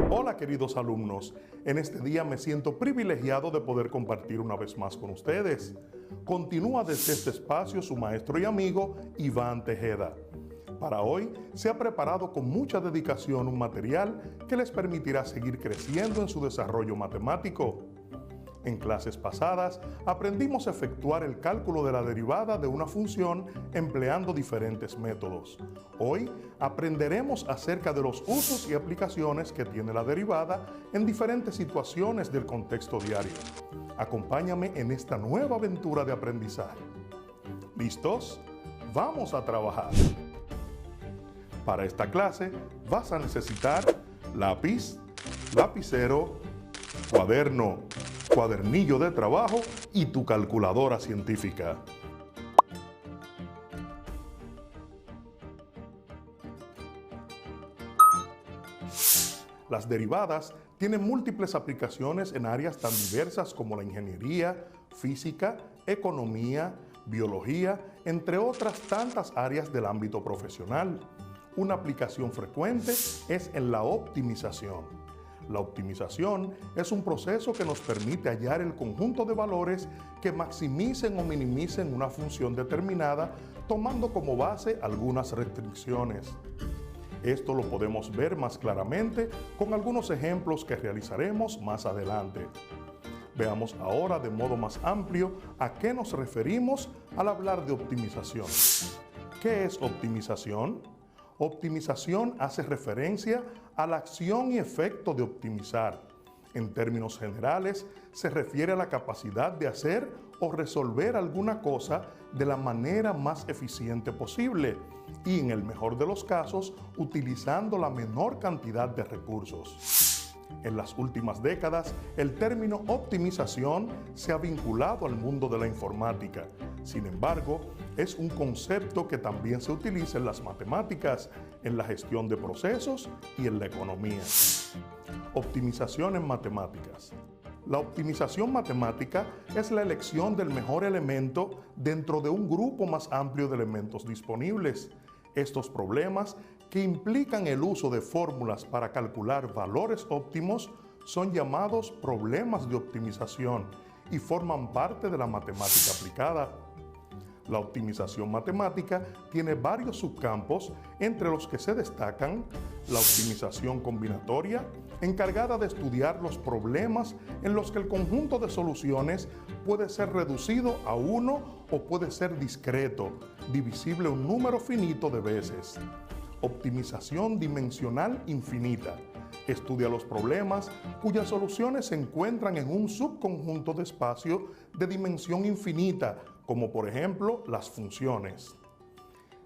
Hola queridos alumnos, en este día me siento privilegiado de poder compartir una vez más con ustedes. Continúa desde este espacio su maestro y amigo Iván Tejeda. Para hoy se ha preparado con mucha dedicación un material que les permitirá seguir creciendo en su desarrollo matemático. En clases pasadas aprendimos a efectuar el cálculo de la derivada de una función empleando diferentes métodos. Hoy aprenderemos acerca de los usos y aplicaciones que tiene la derivada en diferentes situaciones del contexto diario. Acompáñame en esta nueva aventura de aprendizaje. ¿Listos? ¡Vamos a trabajar! Para esta clase vas a necesitar lápiz, lapicero, cuaderno, cuadernillo de trabajo y tu calculadora científica. Las derivadas tienen múltiples aplicaciones en áreas tan diversas como la ingeniería, física, economía, biología, entre otras tantas áreas del ámbito profesional. Una aplicación frecuente es en la optimización. La optimización es un proceso que nos permite hallar el conjunto de valores que maximicen o minimicen una función determinada, tomando como base algunas restricciones. Esto lo podemos ver más claramente con algunos ejemplos que realizaremos más adelante. Veamos ahora de modo más amplio a qué nos referimos al hablar de optimización. ¿Qué es optimización? Optimización hace referencia a la acción y efecto de optimizar. En términos generales, se refiere a la capacidad de hacer o resolver alguna cosa de la manera más eficiente posible y, en el mejor de los casos, utilizando la menor cantidad de recursos. En las últimas décadas, el término optimización se ha vinculado al mundo de la informática. Sin embargo, es un concepto que también se utiliza en las matemáticas, en la gestión de procesos y en la economía. Optimización en matemáticas. La optimización matemática es la elección del mejor elemento dentro de un grupo más amplio de elementos disponibles. Estos problemas, que implican el uso de fórmulas para calcular valores óptimos, son llamados problemas de optimización y forman parte de la matemática aplicada. La optimización matemática tiene varios subcampos, entre los que se destacan la optimización combinatoria, encargada de estudiar los problemas en los que el conjunto de soluciones puede ser reducido a uno o puede ser discreto, divisible un número finito de veces. Optimización dimensional infinita. Estudia los problemas cuyas soluciones se encuentran en un subconjunto de espacio de dimensión infinita, como por ejemplo las funciones.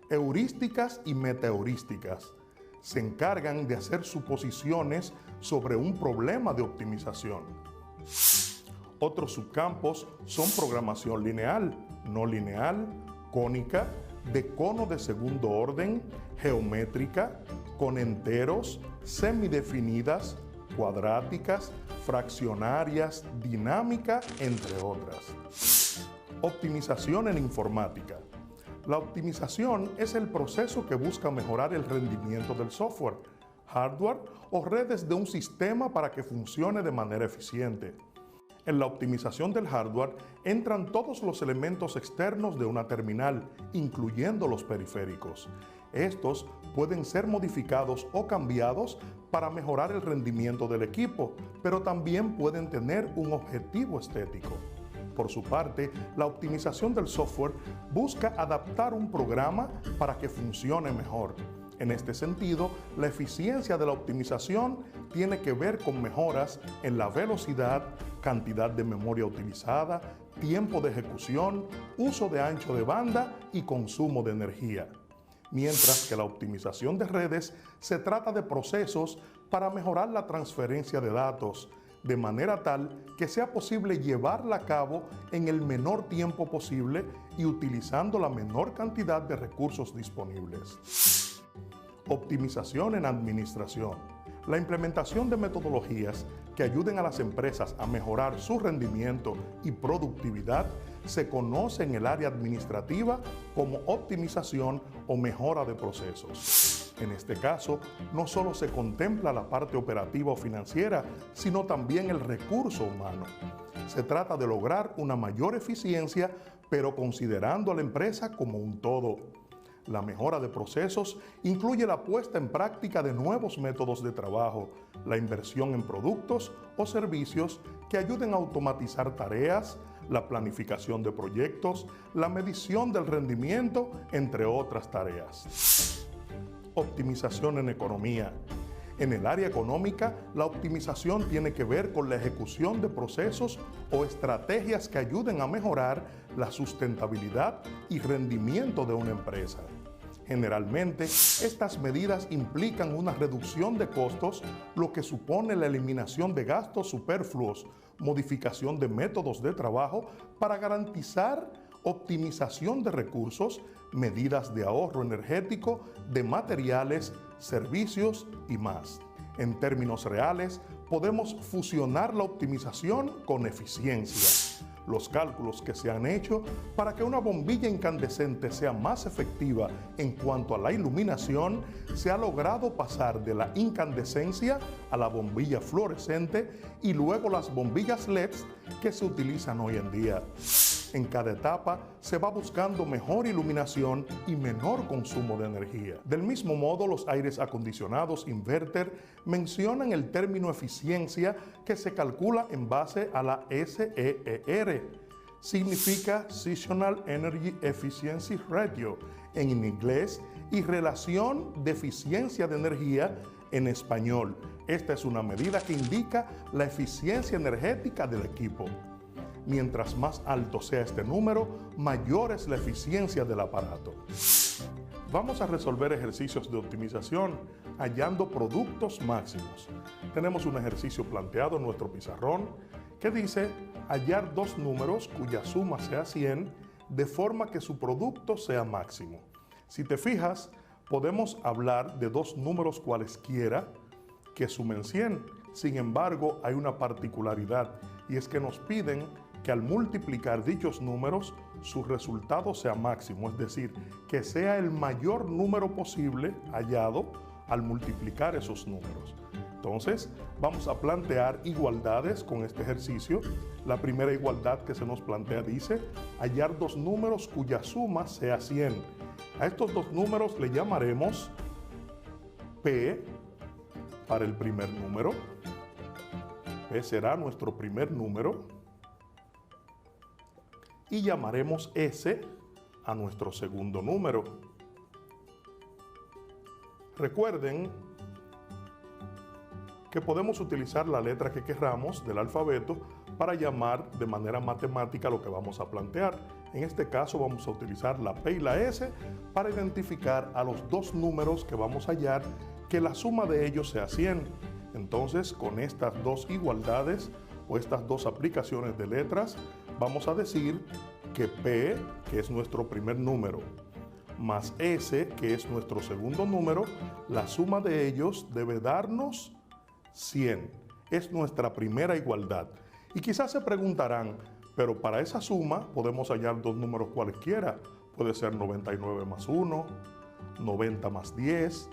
Heurísticas y metaheurísticas. Se encargan de hacer suposiciones sobre un problema de optimización. Otros subcampos son programación lineal, no lineal, cónica, de cono de segundo orden, geométrica, con enteros, semidefinidas, cuadráticas, fraccionarias, dinámica, entre otras. Optimización en informática. La optimización es el proceso que busca mejorar el rendimiento del software, hardware o redes de un sistema para que funcione de manera eficiente. En la optimización del hardware entran todos los elementos externos de una terminal, incluyendo los periféricos. Estos pueden ser modificados o cambiados para mejorar el rendimiento del equipo, pero también pueden tener un objetivo estético. Por su parte, la optimización del software busca adaptar un programa para que funcione mejor. En este sentido, la eficiencia de la optimización tiene que ver con mejoras en la velocidad, cantidad de memoria utilizada, tiempo de ejecución, uso de ancho de banda y consumo de energía. Mientras que la optimización de redes se trata de procesos para mejorar la transferencia de datos, de manera tal que sea posible llevarla a cabo en el menor tiempo posible y utilizando la menor cantidad de recursos disponibles. Optimización en administración. La implementación de metodologías que ayuden a las empresas a mejorar su rendimiento y productividad se conoce en el área administrativa como optimización o mejora de procesos. En este caso, no solo se contempla la parte operativa o financiera, sino también el recurso humano. Se trata de lograr una mayor eficiencia, pero considerando a la empresa como un todo. La mejora de procesos incluye la puesta en práctica de nuevos métodos de trabajo, la inversión en productos o servicios que ayuden a automatizar tareas, la planificación de proyectos, la medición del rendimiento, entre otras tareas. Optimización en economía. En el área económica, la optimización tiene que ver con la ejecución de procesos o estrategias que ayuden a mejorar la sustentabilidad y rendimiento de una empresa. Generalmente, estas medidas implican una reducción de costos, lo que supone la eliminación de gastos superfluos, modificación de métodos de trabajo para garantizar optimización de recursos, medidas de ahorro energético, de materiales, servicios y más. En términos reales, podemos fusionar la optimización con eficiencia. Los cálculos que se han hecho para que una bombilla incandescente sea más efectiva en cuanto a la iluminación, se ha logrado pasar de la incandescencia a la bombilla fluorescente y luego las bombillas LEDs que se utilizan hoy en día. En cada etapa se va buscando mejor iluminación y menor consumo de energía. Del mismo modo, los aires acondicionados inverter mencionan el término eficiencia que se calcula en base a la SEER. Significa Seasonal Energy Efficiency Ratio en inglés y relación de eficiencia de energía en español. Esta es una medida que indica la eficiencia energética del equipo. Mientras más alto sea este número, mayor es la eficiencia del aparato. Vamos a resolver ejercicios de optimización hallando productos máximos. Tenemos un ejercicio planteado en nuestro pizarrón que dice hallar dos números cuya suma sea 100 de forma que su producto sea máximo. Si te fijas, podemos hablar de dos números cualesquiera que sumen 100. Sin embargo, hay una particularidad y es que nos piden que al multiplicar dichos números, su resultado sea máximo, es decir, que sea el mayor número posible hallado al multiplicar esos números. Entonces, vamos a plantear igualdades con este ejercicio. La primera igualdad que se nos plantea dice hallar dos números cuya suma sea 100. A estos dos números le llamaremos P para el primer número. P será nuestro primer número. Y llamaremos S a nuestro segundo número. Recuerden que podemos utilizar la letra que queramos del alfabeto para llamar de manera matemática lo que vamos a plantear. En este caso vamos a utilizar la P y la S para identificar a los dos números que vamos a hallar que la suma de ellos sea 100. Entonces, con estas dos igualdades o estas dos aplicaciones de letras, vamos a decir que P, que es nuestro primer número, más S, que es nuestro segundo número, la suma de ellos debe darnos 100. Es nuestra primera igualdad. Y quizás se preguntarán, pero para esa suma podemos hallar dos números cualesquiera. Puede ser 99 más 1, 90 más 10,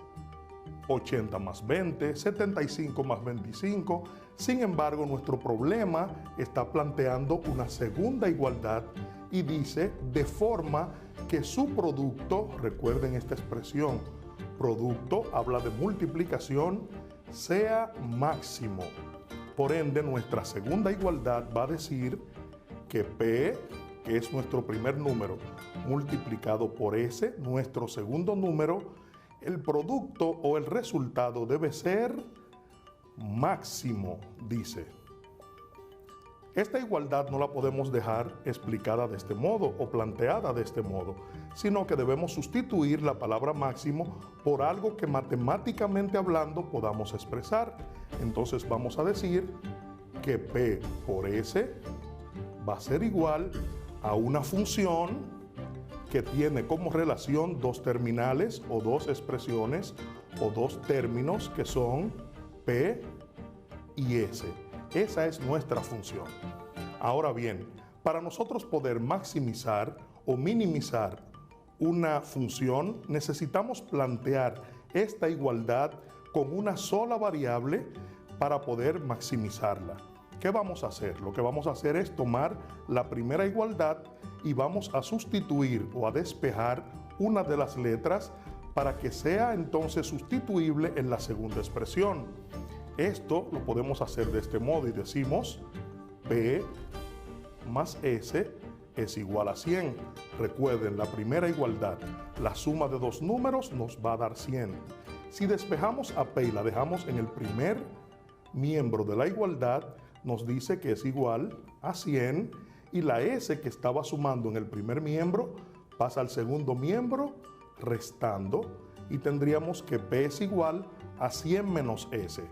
80 más 20, 75 más 25. Sin embargo, nuestro problema está planteando una segunda igualdad y dice de forma que su producto, recuerden esta expresión, producto habla de multiplicación, sea máximo. Por ende, nuestra segunda igualdad va a decir que P, que es nuestro primer número, multiplicado por S, nuestro segundo número, el producto o el resultado debe ser máximo, dice. Esta igualdad no la podemos dejar explicada de este modo o planteada de este modo, sino que debemos sustituir la palabra máximo por algo que matemáticamente hablando podamos expresar. Entonces vamos a decir que P por S va a ser igual a una función que tiene como relación dos terminales o dos expresiones o dos términos que son P y S. Esa es nuestra función. Ahora bien, para nosotros poder maximizar o minimizar una función, necesitamos plantear esta igualdad con una sola variable para poder maximizarla. ¿Qué vamos a hacer? Lo que vamos a hacer es tomar la primera igualdad y vamos a sustituir o a despejar una de las letras para que sea entonces sustituible en la segunda expresión. Esto lo podemos hacer de este modo y decimos P más S es igual a 100. Recuerden, la primera igualdad, la suma de dos números nos va a dar 100. Si despejamos a P y la dejamos en el primer miembro de la igualdad, nos dice que es igual a 100 y la S que estaba sumando en el primer miembro pasa al segundo miembro restando y tendríamos que P es igual a 100 menos S.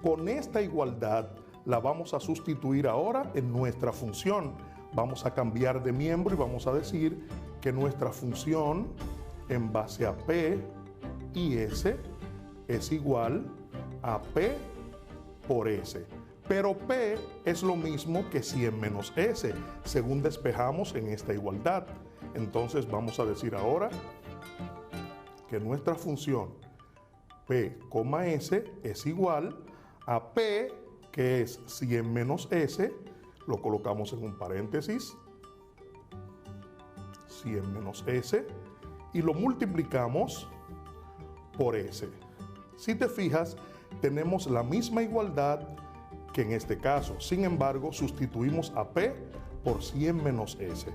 Con esta igualdad la vamos a sustituir ahora en nuestra función. Vamos a cambiar de miembro y vamos a decir que nuestra función en base a P y S es igual a P por S. Pero P es lo mismo que 100 menos S, según despejamos en esta igualdad. Entonces vamos a decir ahora que nuestra función P, S es igual a P, que es 100 menos S, lo colocamos en un paréntesis, 100 menos S, y lo multiplicamos por S. Si te fijas, tenemos la misma igualdad que en este caso. Sin embargo, sustituimos a P por 100 menos S.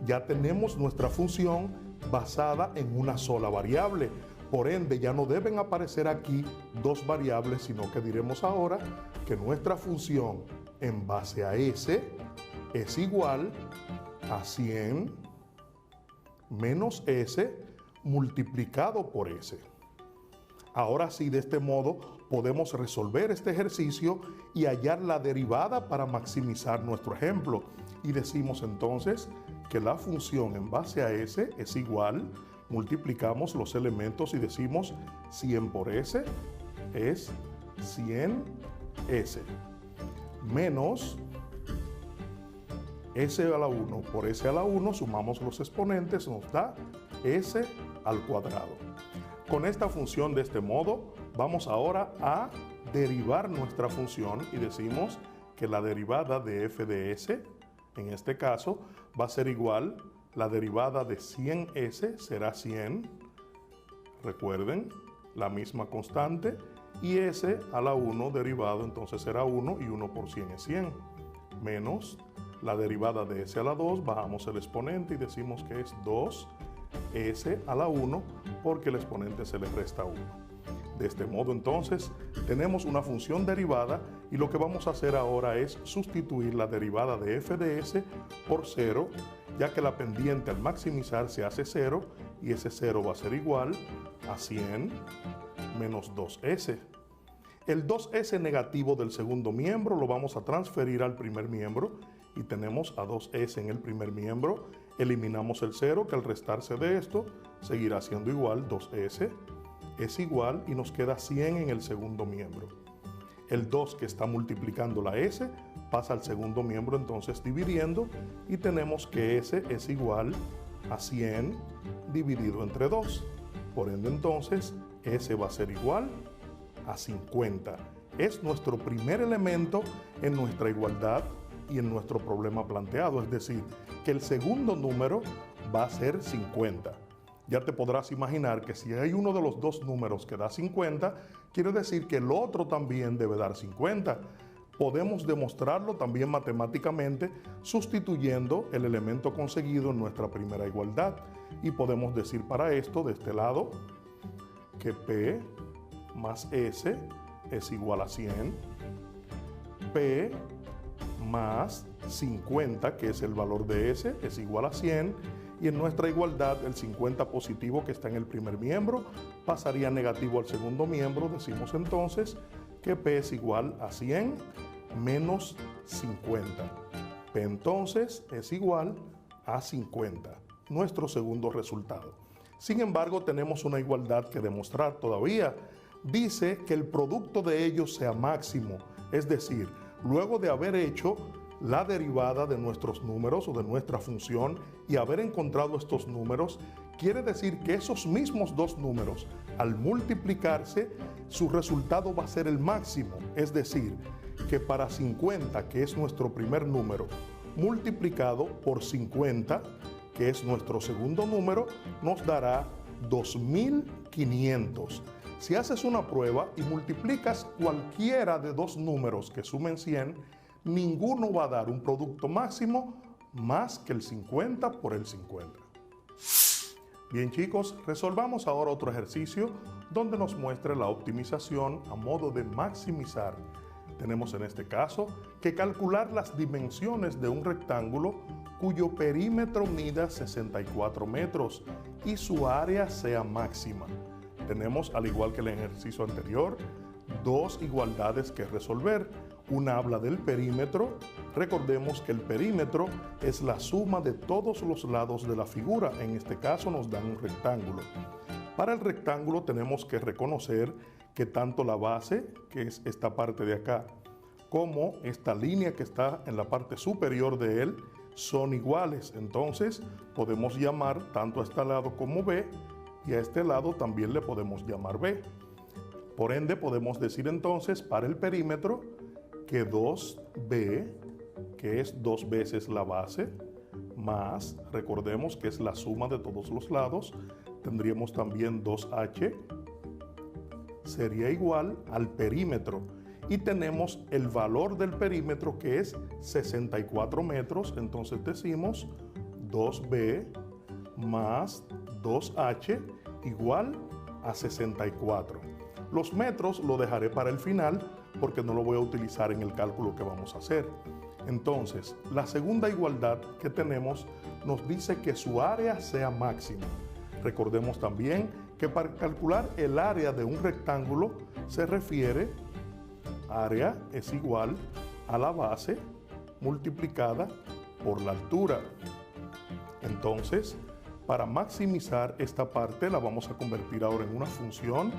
Ya tenemos nuestra función basada en una sola variable. Por ende, ya no deben aparecer aquí dos variables, sino que diremos ahora que nuestra función en base a S es igual a 100 menos S multiplicado por S. Ahora sí, de este modo podemos resolver este ejercicio y hallar la derivada para maximizar nuestro ejemplo. Y decimos entonces que la función en base a S es igual, multiplicamos los elementos y decimos 100 por S es 100S menos S a la 1 por S a la 1, sumamos los exponentes, nos da S al cuadrado. Con esta función de este modo, vamos ahora a derivar nuestra función y decimos que la derivada de f de s, en este caso, va a ser igual, la derivada de 100s será 100, recuerden, la misma constante, y s a la 1 derivado entonces será 1 y 1 por 100 es 100, menos la derivada de s a la 2, bajamos el exponente y decimos que es 2s a la 1 porque el exponente se le resta 1. De este modo entonces tenemos una función derivada y lo que vamos a hacer ahora es sustituir la derivada de f de s por 0, ya que la pendiente al maximizar se hace 0 y ese 0 va a ser igual a 100 menos 2s. El 2s negativo del segundo miembro lo vamos a transferir al primer miembro y tenemos a 2s en el primer miembro. Eliminamos el 0 que al restarse de esto seguirá siendo igual, 2s es igual y nos queda 100 en el segundo miembro. El 2 que está multiplicando la s pasa al segundo miembro entonces dividiendo y tenemos que s es igual a 100 dividido entre 2. Por ende entonces s va a ser igual a 50. Es nuestro primer elemento en nuestra igualdad y en nuestro problema planteado, es decir, que el segundo número va a ser 50. Ya te podrás imaginar que si hay uno de los dos números que da 50, quiere decir que el otro también debe dar 50. Podemos demostrarlo también matemáticamente sustituyendo el elemento conseguido en nuestra primera igualdad. Y podemos decir para esto, de este lado, que P más S es igual a 100. P más 50, que es el valor de S, es igual a 100. Y en nuestra igualdad, el 50 positivo que está en el primer miembro pasaría negativo al segundo miembro. Decimos entonces que P es igual a 100 menos 50. P entonces es igual a 50, nuestro segundo resultado. Sin embargo, tenemos una igualdad que demostrar todavía. Dice que el producto de ellos sea máximo, es decir, luego de haber hecho la derivada de nuestros números o de nuestra función y haber encontrado estos números, quiere decir que esos mismos dos números al multiplicarse, su resultado va a ser el máximo. Es decir, que para 50, que es nuestro primer número, multiplicado por 50, que es nuestro segundo número, nos dará 2500. Si haces una prueba y multiplicas cualquiera de dos números que sumen 100, ninguno va a dar un producto máximo más que el 50 por el 50. Bien chicos, resolvamos ahora otro ejercicio donde nos muestre la optimización a modo de maximizar. Tenemos en este caso que calcular las dimensiones de un rectángulo cuyo perímetro mida 64 metros y su área sea máxima. Tenemos, al igual que el ejercicio anterior, dos igualdades que resolver. Una habla del perímetro. Recordemos que el perímetro es la suma de todos los lados de la figura. En este caso nos dan un rectángulo. Para el rectángulo tenemos que reconocer que tanto la base, que es esta parte de acá, como esta línea que está en la parte superior de él, son iguales. Entonces podemos llamar tanto a este lado como B, y a este lado también le podemos llamar B. Por ende podemos decir entonces para el perímetro que 2B, que es 2 veces la base, más, recordemos que es la suma de todos los lados, tendríamos también 2H, sería igual al perímetro. Y tenemos el valor del perímetro que es 64 metros, entonces decimos 2B más 2H igual a 64. Los metros lo dejaré para el final porque no lo voy a utilizar en el cálculo que vamos a hacer. Entonces, la segunda igualdad que tenemos nos dice que su área sea máxima. Recordemos también que para calcular el área de un rectángulo se refiere área es igual a la base multiplicada por la altura. Entonces, para maximizar esta parte la vamos a convertir ahora en una función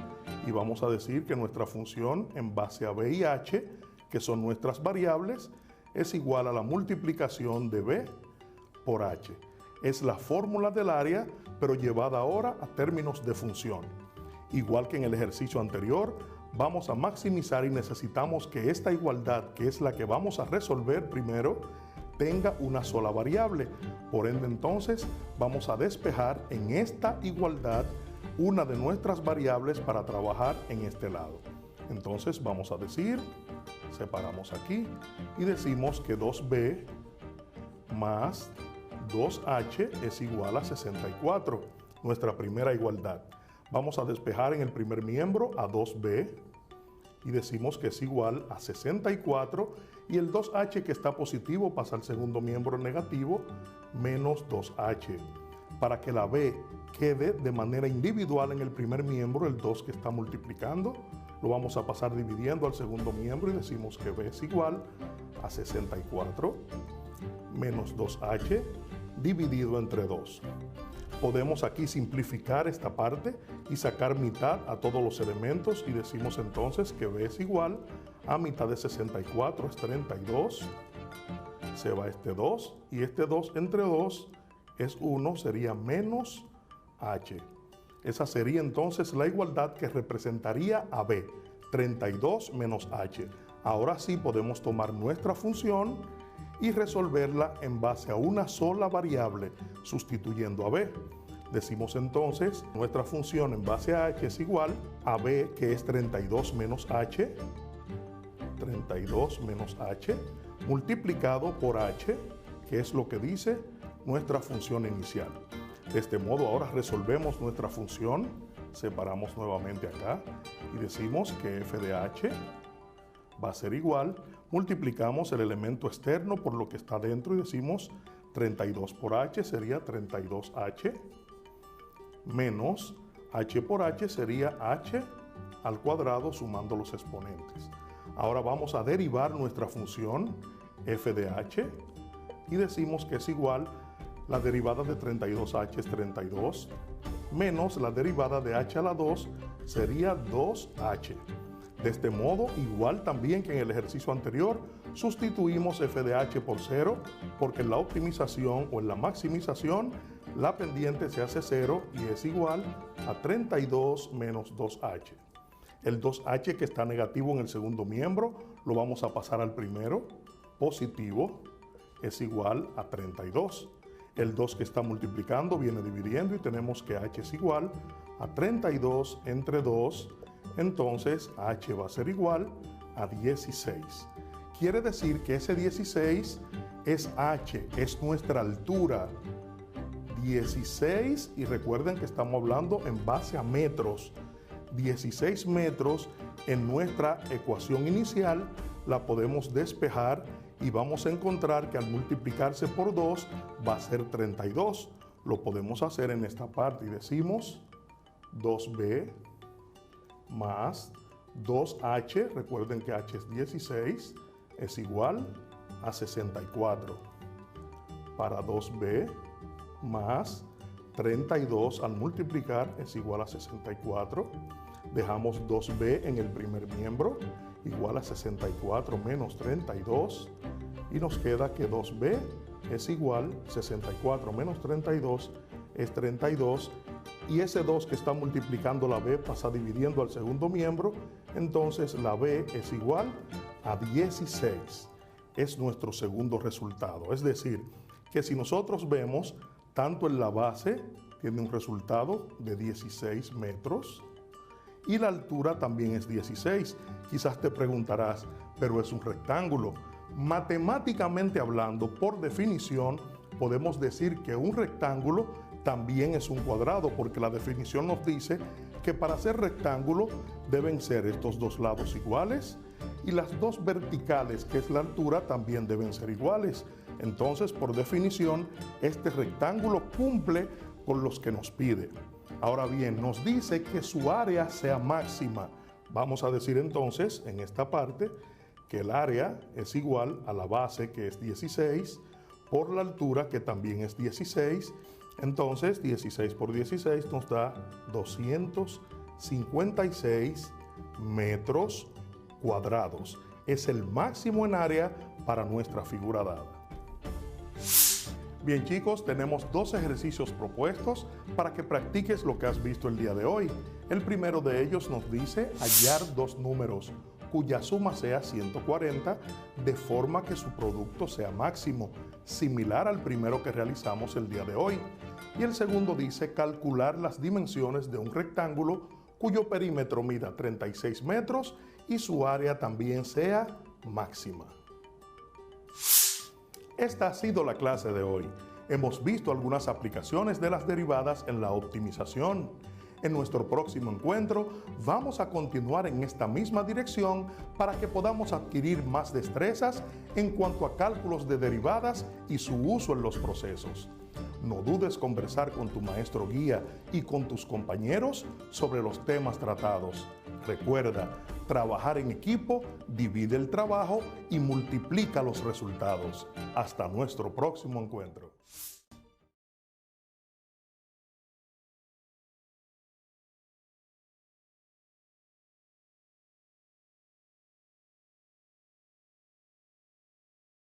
y vamos a decir que nuestra función en base a B y H, que son nuestras variables, es igual a la multiplicación de B por H. Es la fórmula del área, pero llevada ahora a términos de función. Igual que en el ejercicio anterior, vamos a maximizar y necesitamos que esta igualdad, que es la que vamos a resolver primero, tenga una sola variable. Por ende, entonces, vamos a despejar en esta igualdad una de nuestras variables para trabajar en este lado. Entonces, vamos a decir, separamos aquí y decimos que 2B más 2H es igual a 64, nuestra primera igualdad. Vamos a despejar en el primer miembro a 2B y decimos que es igual a 64 y el 2H que está positivo pasa al segundo miembro negativo menos 2H. Para que la B quede de manera individual en el primer miembro, el 2 que está multiplicando, lo vamos a pasar dividiendo al segundo miembro y decimos que B es igual a 64 menos 2H dividido entre 2. Podemos aquí simplificar esta parte y sacar mitad a todos los elementos y decimos entonces que B es igual a mitad de 64 es 32, se va este 2 y este 2 entre 2 es 1, sería menos H. Esa sería entonces la igualdad que representaría a B, 32 menos H. Ahora sí podemos tomar nuestra función y resolverla en base a una sola variable, sustituyendo a B. Decimos entonces, nuestra función en base a H es igual a B, que es 32 menos H, 32 menos H, multiplicado por H, que es lo que dice nuestra función inicial. De este modo, ahora resolvemos nuestra función, separamos nuevamente acá y decimos que f de h va a ser igual, multiplicamos el elemento externo por lo que está dentro y decimos 32 por h sería 32h, menos h por h sería h al cuadrado sumando los exponentes. Ahora vamos a derivar nuestra función f de h y decimos que es igual, la derivada de 32h es 32, menos la derivada de h a la 2 sería 2h. De este modo, igual también que en el ejercicio anterior, sustituimos f de h por 0 porque en la optimización o en la maximización la pendiente se hace 0 y es igual a 32 menos 2h. El 2h que está negativo en el segundo miembro lo vamos a pasar al primero, positivo, es igual a 32. El 2 que está multiplicando viene dividiendo y tenemos que h es igual a 32 entre 2, entonces h va a ser igual a 16. Quiere decir que ese 16 es h, es nuestra altura. 16, y recuerden que estamos hablando en base a metros. 16 metros en nuestra ecuación inicial la podemos despejar y vamos a encontrar que al multiplicarse por 2 va a ser 32. Lo podemos hacer en esta parte y decimos 2b más 2h, recuerden que h es 16, es igual a 64. Para 2b más 32 al multiplicar es igual a 64. Dejamos 2b en el primer miembro, igual a 64 menos 32. Y nos queda que 2b es igual, 64 menos 32 es 32. Y ese 2 que está multiplicando la b pasa dividiendo al segundo miembro. Entonces la b es igual a 16. Es nuestro segundo resultado. Es decir, que si nosotros vemos, tanto en la base tiene un resultado de 16 metros y la altura también es 16. Quizás te preguntarás, pero es un rectángulo. Matemáticamente hablando, por definición, podemos decir que un rectángulo también es un cuadrado, porque la definición nos dice que para ser rectángulo deben ser estos dos lados iguales y las dos verticales, que es la altura, también deben ser iguales. Entonces, por definición, este rectángulo cumple con los que nos pide. Ahora bien, nos dice que su área sea máxima. Vamos a decir entonces, en esta parte, que el área es igual a la base, que es 16, por la altura, que también es 16. Entonces, 16 por 16 nos da 256 metros cuadrados. Es el máximo en área para nuestra figura dada. Bien, chicos, tenemos dos ejercicios propuestos para que practiques lo que has visto el día de hoy. El primero de ellos nos dice hallar dos números cuya suma sea 140 de forma que su producto sea máximo, similar al primero que realizamos el día de hoy. Y el segundo dice calcular las dimensiones de un rectángulo cuyo perímetro mida 36 metros y su área también sea máxima. Esta ha sido la clase de hoy. Hemos visto algunas aplicaciones de las derivadas en la optimización. En nuestro próximo encuentro vamos a continuar en esta misma dirección para que podamos adquirir más destrezas en cuanto a cálculos de derivadas y su uso en los procesos. No dudes conversar con tu maestro guía y con tus compañeros sobre los temas tratados. Recuerda, trabajar en equipo divide el trabajo y multiplica los resultados. Hasta nuestro próximo encuentro.